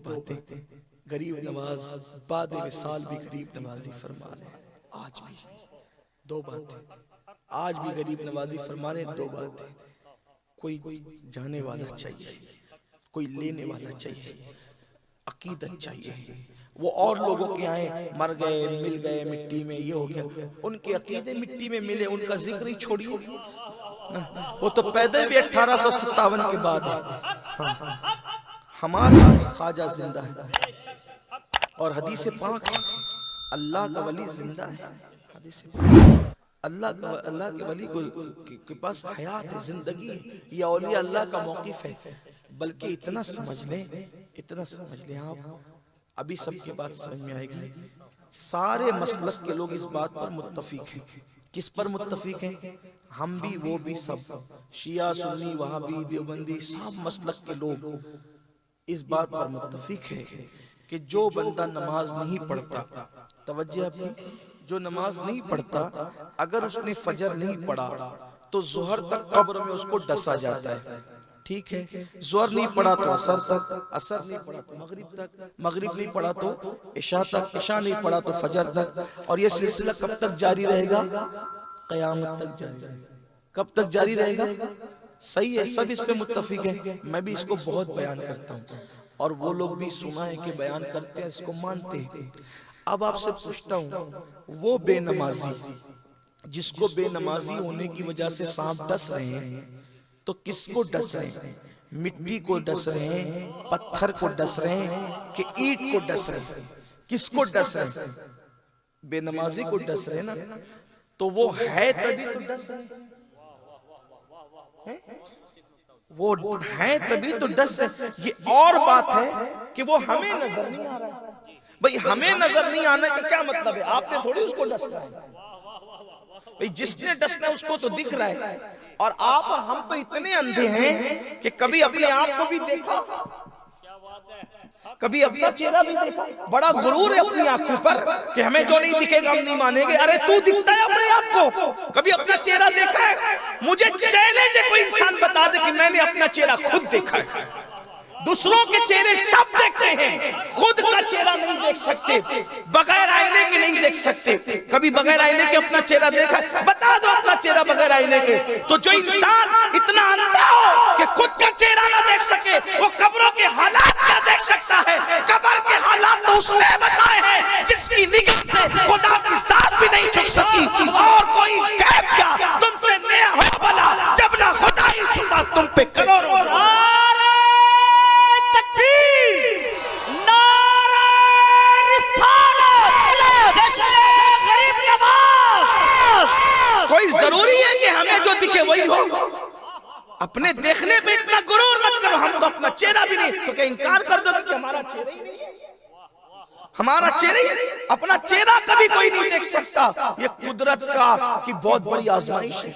बातें गरीब नवाज बाद विसाल भी गरीब नवाजी फरमा रहे हैं। आज भी दो बातें, आज भी गरीब नवाजी फरमा रहे हैं। दो बातें, कोई जाने वाला चाहिए, कोई लेने वाला चाहिए, अकीदत चाहिए। वो और लोगों के आए मर गए, मिल गए मिट्टी में, ये हो गया, उनके अकीदे मिट्टी में मिले, उनका जिक्र ही छोड़िए। वो तो पैदा भी 1857 के बाद है। हमारा ख्वाजा जिंदा है और हदीस पाक है, अल्लाह का वली जिंदा है। हदीस अल्लाह के वली के पास हयात है, जिंदगी है। ये औलिया अल्लाह का मौक़िफ़ है। बल्कि इतना समझ लें आप, अभी सबकी बात समझ में आएगी। सारे मसलक के लोग इस बात पर मुत्तफिक हैं। किस पर मुत्तफिक हैं? हम भी, वो भी, सब शिया सुन्नी वहाबी देवबंदी सब मसलक के लोग इस बात पर मुत्तफिक है कि जो बंदा नमाज नहीं पढ़ता, तवज्जो आपकी, जो नमाज नहीं पढ़ता, अगर उसने फजर नहीं पढ़ा तो ज़ोहर तक कब्र में उसको डसा जाता है। ठीक है, ज़ोहर नहीं पढ़ा तो असर तक, असर नहीं पढ़ा तो मगरिब तक, मगरिब नहीं पढ़ा तो इशा तक, इशा नहीं पढ़ा तो फजर तक। और ये सिलसिला कब तक जारी रहेगा? क़यामत तक जारी रहेगा। कब तक जारी रहेगा? सही है, सब इस पे मुत्तफिक है। मैं भी इसको बहुत बयान करता हूँ और वो लोग भी सुना है कि बयान करते हैं, इसको मानते हैं। अब आपसे पूछता हूँ, वो बेनमाजी जिसको बेनमाजी होने की वजह से सांप डस रहे हैं, तो किसको डस रहे हैं? मिट्टी को डस रहे हैं, पत्थर को डस रहे हैं कि ईंट को डस रहे हैं? किसको डस रहे हैं? बेनमाजी को डस रहे हैं ना। तो वो है तभी तो डस रहे हैं, वो है तभी तो डस रहे। ये और बात है कि वो हमें नजर नहीं आ रहा है। भाई हमें नजर नहीं आने का क्या मतलब है? आपने थोड़ी उसको डसना है। भाई जिसने डसना है उसको तो दिख रहा है। और आप हम तो इतने अंधे हैं कि कभी अपने आप को भी देखा, कभी अपना चेहरा भी देखा। बड़ा गुरूर है अपनी आंखों पर कि हमें जो नहीं दिखेगा हम नहीं मानेंगे। अरे तू दिखता है अपने आप को? कभी अपना चेहरा देखा है? मुझे चैलेंज है, कोई इंसान बता दे कि मैंने अपना चेहरा खुद देखा है। दूसरों के चेहरे सब देखते हैं, खुद का चेहरा नहीं देख सकते, बगैर आईने के नहीं देख सकते। कभी बगैर आईने के अपना चेहरा देखा? बता दो अपना चेहरा बगैर आईने के। तो जो इंसान इतना अंधा हो कि खुद का चेहरा ना देख सके, वो कब्रों के हालात क्या देख सकता है? कब्र के हालात तो उसने बताए हैं जिसकी निगाह से खुदा की जात भी नहीं छुप सकी। और कोई गैब क्या तुमसे नया हो भला, जब ना खुदा ही छुपा तुम पे करोड़ों। कोई जरूरी है कि हमें जो दिखे वही हो? अपने देखने पे इतना गुरूर मत करो। हम तो अपना चेहरा भी नहीं, तो क्या इनकार कर दो कि हमारा चेहरा ही नहीं है? हमारा चेहरा ही, अपना चेहरा कभी कोई नहीं देख सकता। ये कुदरत की बहुत बड़ी आजमाइश है।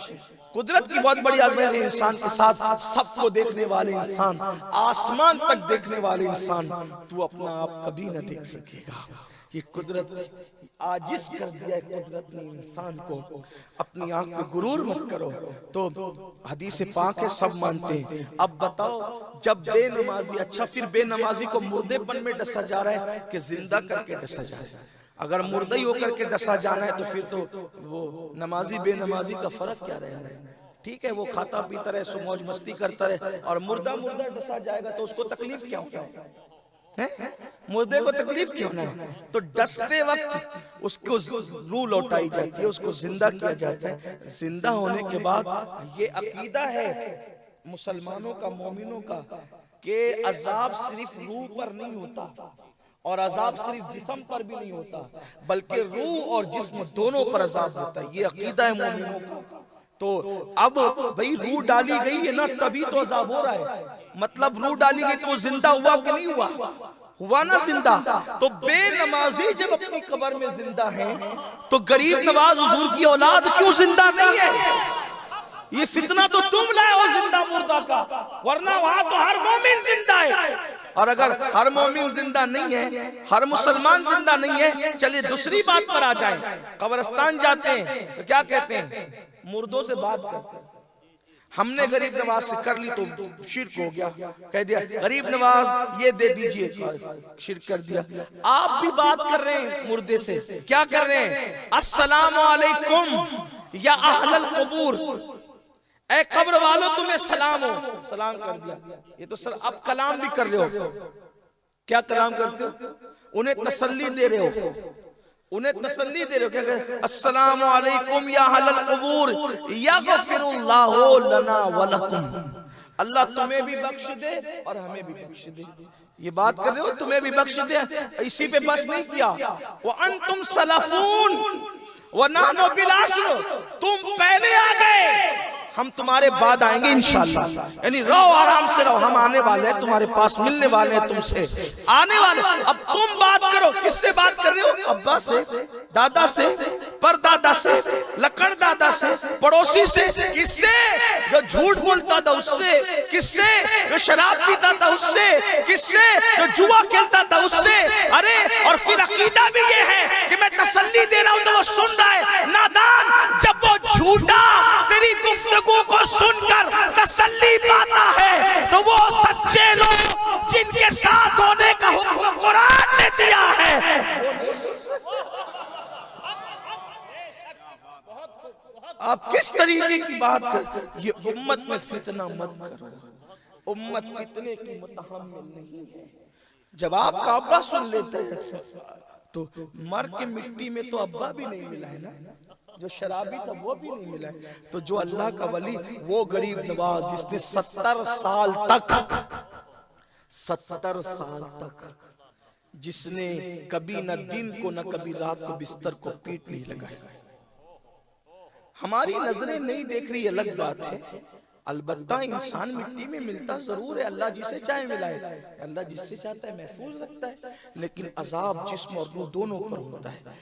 कुदरत की बहुत बड़ी आजमाइश है इंसान के साथ। सबको देखने वाले इंसान, आसमान तक देखने वाले इंसान, तू अपना आप कभी न देख सकेगा। ये कुदरत आजिज कर दिया है कुदरत ने इंसान को। अपनी आंख पे गुरूर मत करो। तो हदीस पाक है, सब मानते हैं। अब बताओ, जब बेनमाजी, अच्छा फिर बेनमाजी को मुर्देपन में डसा जा रहा है कि जिंदा करके डसा जा रहा है? अगर मुर्दा ही होकर के डसा जाना है तो फिर तो वो नमाजी बेनमाजी का फर्क क्या रहना है? ठीक है, वो खाता पीता रहे, सो मौज मस्ती करता रहे, और मुर्दा डसा जाएगा तो उसको तकलीफ क्या होता है? मुर्दे को तकलीफ क्यों ना है? तो डसते वक्त उसको रूह लौटाई जाती है, उसको जिंदा किया जाता है। जिंदा होने के बाद ये अकीदा है मुसलमानों का, मोमिनों का, कि अजाब सिर्फ रूह पर नहीं होता और अजाब सिर्फ जिस्म पर भी नहीं होता, बल्कि रूह और जिस्म दोनों पर अजाब होता है। ये अकीदा है मोमिनों का। तो अब भाई रूह डाली गई है ना, तभी तो अजाब हो रहा है। मतलब रूह डाली गई तो जिंदा हुआ कि नहीं हुआ? हुआ ना जिंदा। तो बेनमाजी जब अपनी कब्र में जिंदा है तो गरीब नवाज हुजूर की औलाद क्यों जिंदा नहीं है? ये फितना तो तुम लाए हो जिंदा मुर्दा का, वरना वहां तो हर मोमिन जिंदा है। और अगर हर मोमिन जिंदा नहीं है, हर मुसलमान जिंदा नहीं है, चलिए दूसरी बात पर आ जाए। कब्रिस्तान जाते हैं तो क्या कहते हैं? मुर्दों से बात करते हैं। हमने गरीब नवाज से कर ली तो शिर्क हो गया, कह दिया गरीब नवाज ये दे दीजिए, शिर्क कर दिया। आप भी बात कर रहे हैं मुर्दे से, क्या कर रहे हैं? अस्सलामु अलैकुम या अहलल कबूर, ऐ कब्र वालों तुम्हें सलाम हो, सलाम कर दिया। ये तो सर अब कलाम भी कर रहे हो। क्या कलाम करते हो? उन्हें तसल्ली दे रहे हो, उन्हें तसल्ली दे रहे हो। क्या कहते? अस्सलामु अलैकुम या अहलल कबूर यगफिरुल्लाहु लना व लकुम, अल्लाह तुम्हें भी बख्श दे और हमें भी बख्श दे। ये बात कर रहे हो, तुम्हें भी बख्श दे। इसी पे बस नहीं किया, व अंतुम सलफून व नहनु बिल अस्र, तुम पहले आ गए, हम तुम्हारे बाद आएंगे इंशाअल्लाह। यानी रहो, आराम से रहो, हम आने वाले हैं, तुम्हारे पास मिलने वाले हैं, तुमसे आने वाले। अब तुम बात करो, किससे बात कर रहे हो? अब्बा से, दादा से, परदादा से, लकड़ दादा से, पड़ोसी से, किससे? जो झूठ बोलता था उससे, किससे? जो शराब पीता था उससे, किससे? जो जुआ खेलता था उससे। अरे और फिर अकीदा भी ये है कि मैं तसल्ली दे रहा हूं तो वो सुन रहा है। नादान, जब वो झूठा तेरी गुफ्तगू को सुनकर तसल्ली पाता है तो वो सच्चे लोग जिनके साथ होने का हुक्म कुरान ने दिया है। आप किस तरीके की बात कर? ये उम्मत में फितना मत करो, उम्मत फितने की मुतहम्मिल नहीं है। जब आपका अब्बा सुन लेते हैं तो मर के मिट्टी में तो अब्बा भी नहीं मिला है ना, जो शराबी था वो भी नहीं मिला है। तो जो अल्लाह का वली, वो गरीब नवाज जिसने 70 साल तक जिसने कभी न दिन को न कभी रात को बिस्तर को पीट नहीं लगाया। हमारी नजरें नहीं देख रही, अलग बात है। अलबत्ता इंसान मिट्टी में मिलता जरूर है, अल्लाह जिसे चाहे मिलाए, अल्लाह जिससे चाहता है महफूज रखता है, लेकिन अजाब जिस्म और रूह दोनों पर होता है।